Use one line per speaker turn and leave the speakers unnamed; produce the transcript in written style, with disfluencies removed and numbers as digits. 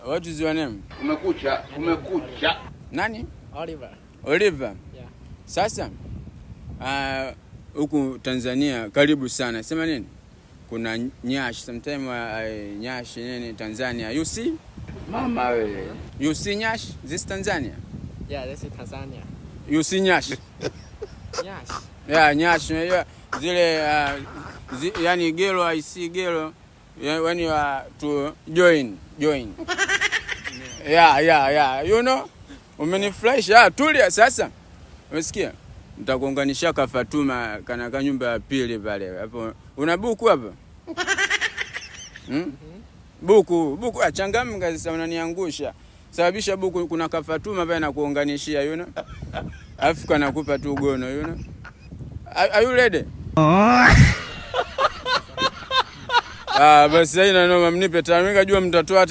What is your name?
Umekucha.
Nani?
Oliver.
Oliver.
Yeah.
Sasa huku Tanzania karibu sana. Sema nini? Kuna nyash sometime nyash nini Tanzania. You see?
Mama we.
You see nyash? This Tanzania?
Yeah, this is Tanzania.
You see nyash?
Yes.
Yeah, nyash. Zile yani gelo, I see gelo. When you are to join. Yeah. You know? Umenifresh. Tulia sasa. Umesikia? Nitakuunganisha kwa Fatuma kana nyumba ya pili pale. Hapo una buku hapo? Buku achangamka sasa unaniangusha. Sababisha buku kuna kwa Fatuma pale na kuunganishia, you know? Afrika nakupa tu gono, you know? Are you ready? Basi haina noma, mnipe taarifa, jua mtatoa